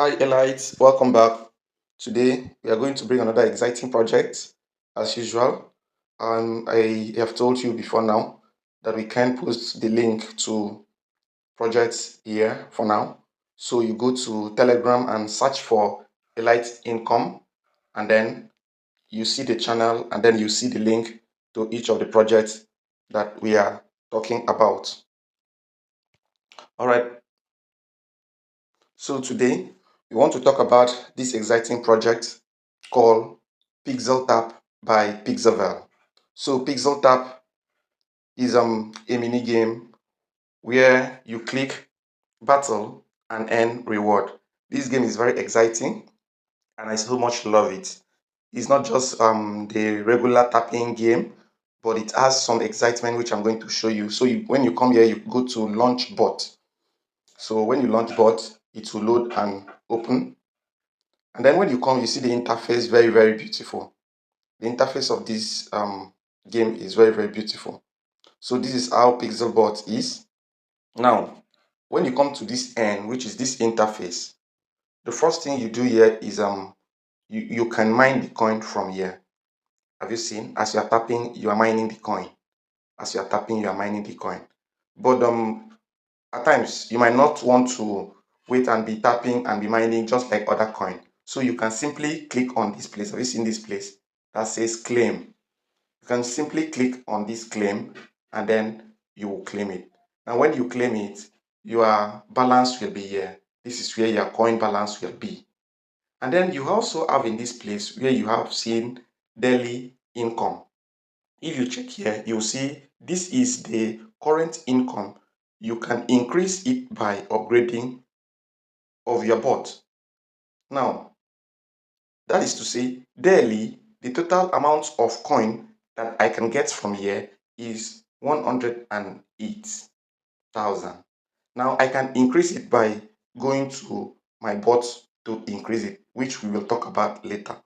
Hi elites, welcome back. Today we are going to bring another exciting project as usual. I have told you before now that we can post the link to projects here for now. So you go to Telegram and search for Elite Income, and then you see the channel, and then you see the link to each of the projects that we are talking about. All right, so today we want to talk about this exciting project called PixelTap by Pixelverse. So PixelTap is a mini game where you click battle and earn reward. This game is very exciting and I so much love it. It's not just the regular tapping game, but it has some excitement which I'm going to show you. So when you come here, you go to launch bot. So when you launch bot, it will load and open. And then when you come, you see the interface, very beautiful. The interface of this game is very beautiful. So this is how Pixelbot is. Now, when you come to this end, which is this interface, the first thing you do here is you can mine the coin from here. Have you seen? As you are tapping, you are mining the coin. As you are tapping, you are mining the coin. But at times you might not want to wait and be tapping and be mining just like other coin. So you can simply click on this place. Have you seen this place that says claim? You can simply click on this claim and then you will claim it. Now when you claim it, your balance will be here. This is where your coin balance will be. And then you also have in this place where you have seen daily income. If you check here, you'll see this is the current income. You can increase it by upgrading of your bot. Now, that is to say, daily, the total amount of coin that I can get from here is 108,000. Now, I can increase it by going to my bot to increase it, which we will talk about later.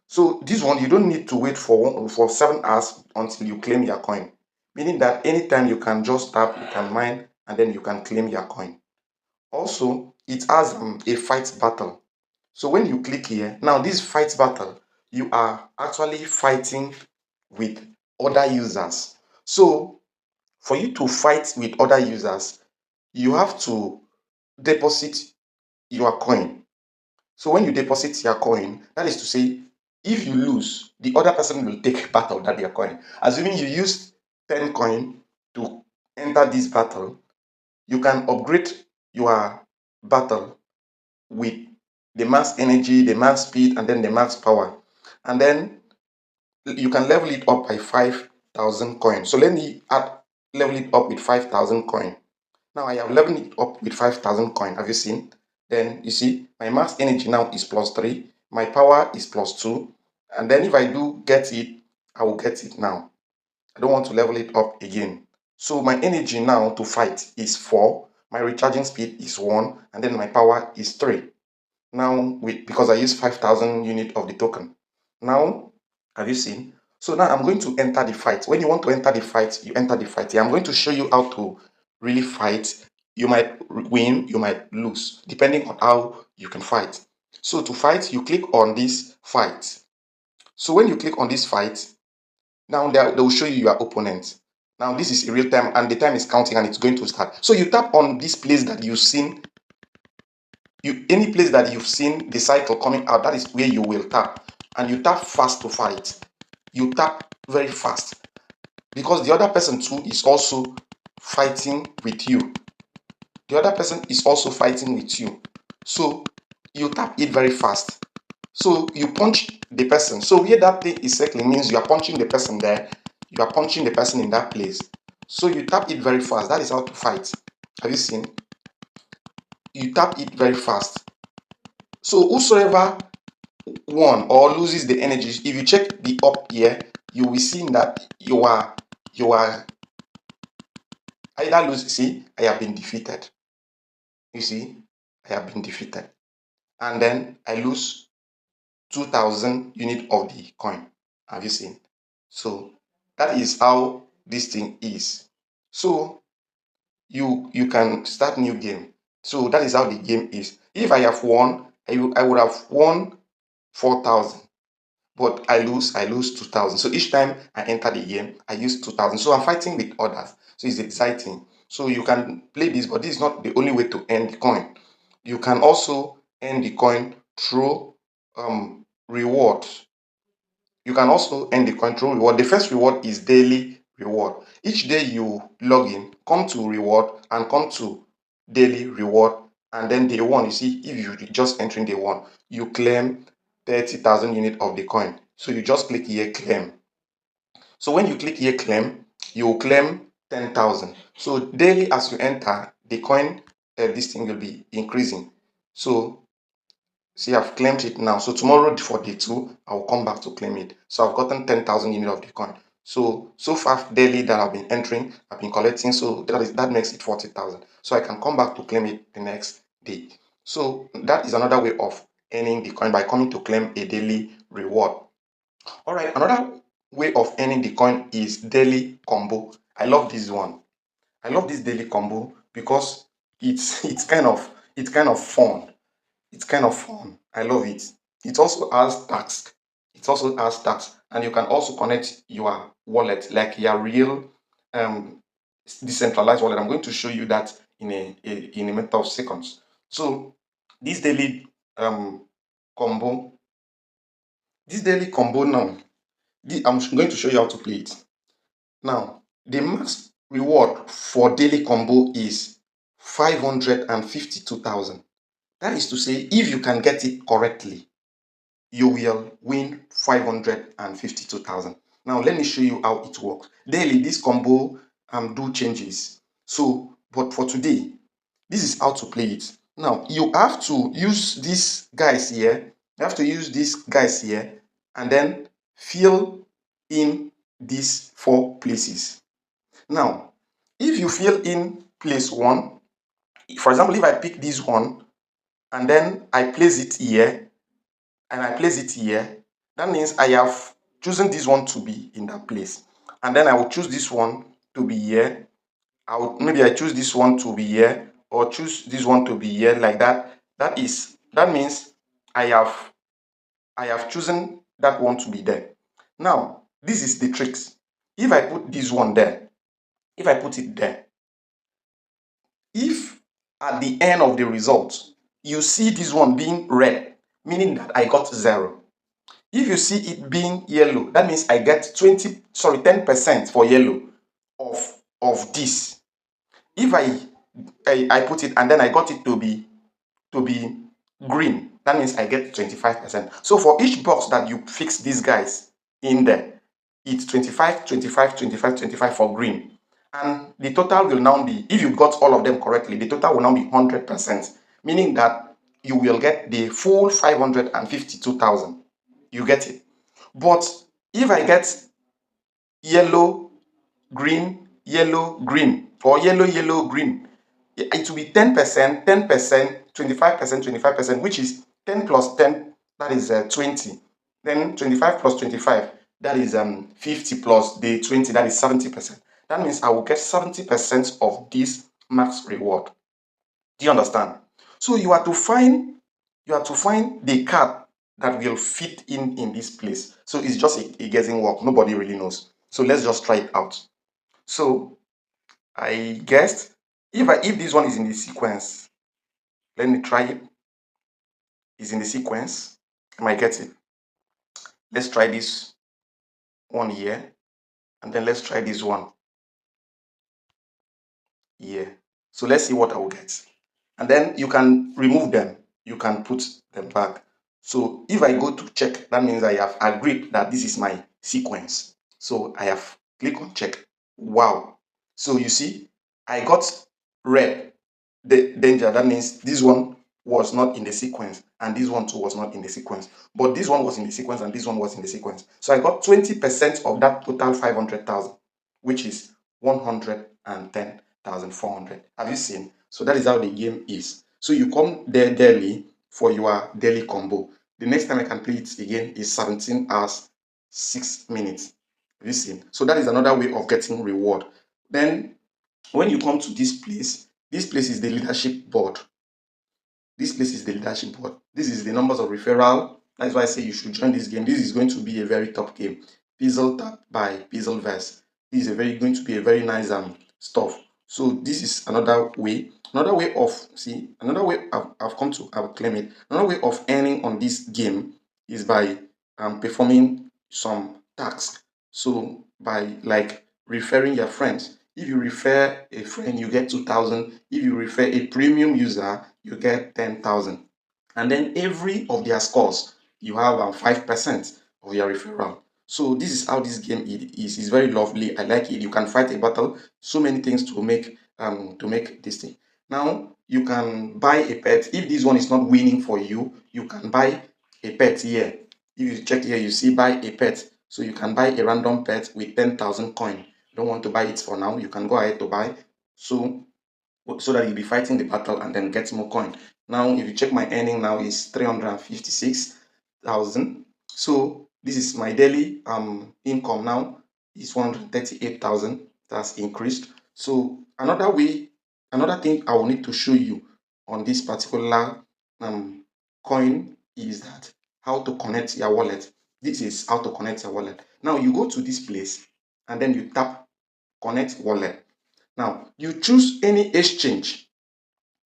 So this one, you don't need to wait for 7 hours until you claim your coin, meaning that anytime you can just tap, you can mine, and then you can claim your coin. Also, it has a fight battle. So when you click here, now this fight battle, you are actually fighting with other users. So for you to fight with other users, you have to deposit your coin. So when you deposit your coin, that is to say, if you lose, the other person will take part of that your coin. Assuming you use 10 coin to enter this battle, you can upgrade your battle with the max energy, the max speed, and then the max power. And then you can level it up by 5,000 coins. So let me level it up with 5,000 coin. Now I have leveled it up with 5,000 coin. Have you seen? Then you see my max energy now is +3. My power is +2. And then if I do get it, I will get it now. I don't want to level it up again. So my energy now to fight is 4. My recharging speed is 1. And then my power is 3. Now, because I use 5,000 unit of the token. Now, have you seen? So now I'm going to enter the fight. When you want to enter the fight, you enter the fight. I'm going to show you how to really fight. You might win, you might lose, depending on how you can fight. So to fight, you click on this fight. So when you click on this fight, now they will show you your opponent. Now this is real time and the time is counting and it's going to start. So you tap on this place that you've seen. Any place that you've seen the cycle coming out, that is where you will tap. And you tap fast to fight. You tap very fast. Because the other person too is also fighting with you. The other person is also fighting with you. So you tap it very fast. So you punch the person. So where that thing is circling means you are punching the person there. You are punching the person in that place. So you tap it very fast. That is how to fight. Have you seen? You tap it very fast. So whosoever won or loses the energies, if you check the up here, you will see that you are either lose. See, I have been defeated. You see, I have been defeated. And then I lose 2,000 unit of the coin. Have you seen? So that is how this thing is. So you can start new game. So that is how the game is. If I have won, I would have won 4,000, but I lose 2,000. So each time I enter the game, I use 2,000. So I'm fighting with others. So it's exciting. So you can play this, but this is not the only way to earn the coin. You can also earn the coin through rewards. You can also earn the coin through reward. The first reward is daily reward. Each day you log in, come to reward and come to daily reward, and then day one, you see, if you just entering day one, you claim 30,000 unit of the coin. So you just click here, claim. So when you click here, claim, you will claim 10,000. So daily as you enter, the coin, this thing will be increasing. So see, I've claimed it now. So tomorrow for day two, I will come back to claim it. So I've gotten 10,000 unit of the coin. So far daily that I've been entering, I've been collecting. So that makes it 40,000. So I can come back to claim it the next day. So that is another way of earning the coin by coming to claim a daily reward. All right, another way of earning the coin is daily combo. I love this one. I love this daily combo because it's kind of fun. It's kind of fun. I love it. It also has tax. It also has tax, and you can also connect your wallet, like your real um, decentralized wallet. I'm going to show you that in a matter of seconds. So this daily um, combo, this daily combo now, I'm going to show you how to play it. Now, the max reward for daily combo is 552,000. That is to say, if you can get it correctly, you will win 552,000. Now, let me show you how it works. Daily, this combo do changes. So, but for today, this is how to play it. Now, you have to use these guys here. You have to use these guys here and then fill in these 4 places. Now, if you fill in place 1, for example, if I pick this one and then I place it here and I place it here, that means I have chosen this one to be in that place. And then I will choose this one to be here. Maybe I choose this one to be here or choose this one to be here, like that. That means I have chosen that one to be there. Now, this is the tricks. If I put this one there, if I put it there, if at the end of the result you see this one being red, meaning that I got 0. If you see it being yellow, that means I get 10% for yellow of this. If I put it and then I got it to be green, that means I get 25%. So for each box that you fix these guys in there, it's 25, 25, 25, 25 for green. And the total will now be, if you got all of them correctly, the total will now be 100%, meaning that you will get the full 552,000. You get it. But if I get yellow, green, yellow, green, or yellow, yellow, green, it will be 10%, 10%, 25%, 25%, which is 10 plus 10, that is 20. Then 25 plus 25, that is 50 plus the 20, that is 70%. That means I will get 70% of this max reward. Do you understand? So you are to find the card that will fit in this place. So it's just a guessing work. Nobody really knows. So let's just try it out. So I guessed if this one is in the sequence, let me try it. Is in the sequence. I might get it. Let's try this one here, and then let's try this one here. So let's see what I will get. And then you can remove them. You can put them back. So if I go to check, that means I have agreed that this is my sequence. So I have click on check. Wow. So you see, I got red, the danger. That means this one was not in the sequence and this one too was not in the sequence. But this one was in the sequence and this one was in the sequence. So I got 20% of that total 500,000, which is 110,400. Have you seen? So that is how the game is. So you come there daily for your daily combo. The next time I can play it again is 17 hours, 6 minutes. Have you seen? So that is another way of getting reward. Then when you come to this place is the leadership board. this place is the leadership board. This is the numbers of referral. That's why I say you should join this game. This is going to be a very top game. PixelTap by Pixelverse. This is going to be a very nice stuff. So this is another way. Another way of another way I've come to claim it. Another way of earning on this game is by performing some tasks. So by like referring your friends. If you refer a friend, you get 2,000. If you refer a premium user, you get 10,000. And then every of their scores, you have 5% of your referral. So this is how this game is. It's very lovely. I like it. You can fight a battle. So many things to make this thing. Now you can buy a pet. If this one is not winning for you, you can buy a pet here. If you check here, you see buy a pet. So you can buy a random pet with 10,000 coin. Don't want to buy it for now. You can go ahead to buy. So that you'll be fighting the battle and then get more coin. Now, if you check my earning now is 356,000. So this is my daily income now is 138,000. That's increased. So another thing I will need to show you on this particular coin is that how to connect your wallet. This is how to connect your wallet. Now you go to this place and then you tap connect wallet. Now you choose any exchange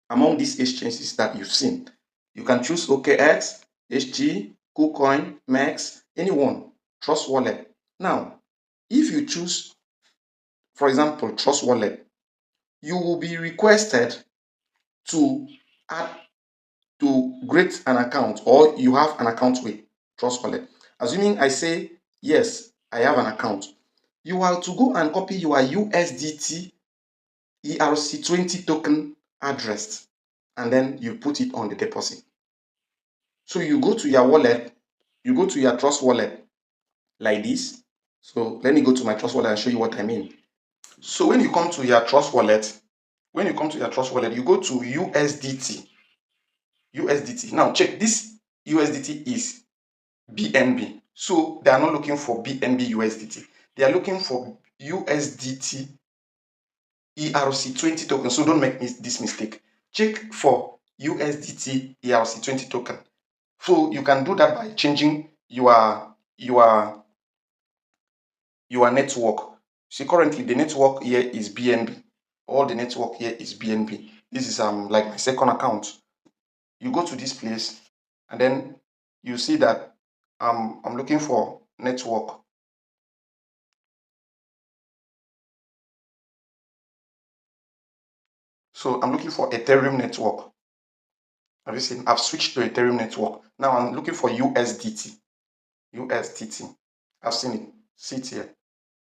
among these exchanges that you've seen. You can choose OKX, HG, KuCoin, MEX, anyone, Trust Wallet. Now, if you choose, for example, Trust Wallet, you will be requested to add to create an account, or you have an account with Trust Wallet. Assuming I say, yes, I have an account. You are to go and copy your USDT ERC20 token address, and then you put it on the deposit. So you go to your wallet, you go to your Trust Wallet like this. So let me go to my Trust Wallet and show you what I mean. So when you come to your Trust Wallet, you go to USDT. Now check, this USDT is BNB. So they are not looking for BNB USDT. They are looking for USDT ERC20 token. So don't make this mistake. Check for USDT ERC20 token. So you can do that by changing your network. See, currently the network here is BNB. All the network here is BNB. This is like my second account. You go to this place and then you see that I'm looking for network. So I'm looking for Ethereum network. Have you seen? I've switched to Ethereum network. Now I'm looking for USDT. I've seen it. See it here.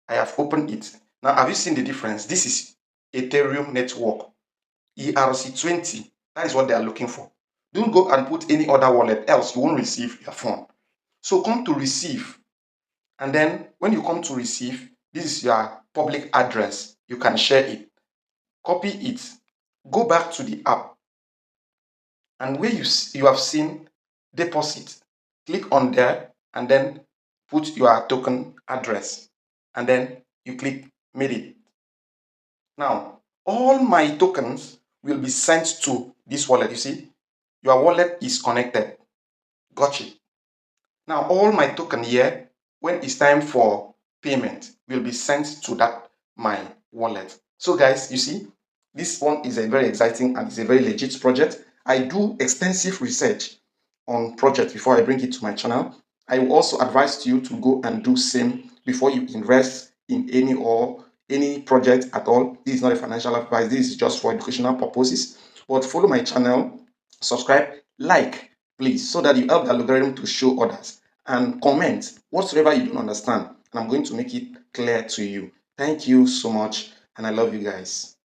I have opened it. Now, have you seen the difference? This is Ethereum network. ERC20. That is what they are looking for. Don't go and put any other wallet, else you won't receive your phone. So come to receive. And then when you come to receive, this is your public address. You can share it. Copy it. Go back to the app. And where you have seen deposit, click on there and then put your token address. And then you click made it. Now, all my tokens will be sent to this wallet. You see, your wallet is connected. Gotcha. Now, all my token here, when it's time for payment, will be sent to that my wallet. So guys, you see, this one is a very exciting and it's a very legit project. I do extensive research on project before I bring it to my channel. I will also advise you to go and do same before you invest in any project at all. This is not a financial advice. This is just for educational purposes. But follow my channel, subscribe, like, please, so that you help the algorithm to show others, and comment whatsoever you don't understand, and I'm going to make it clear to you. Thank you so much, and I love you guys.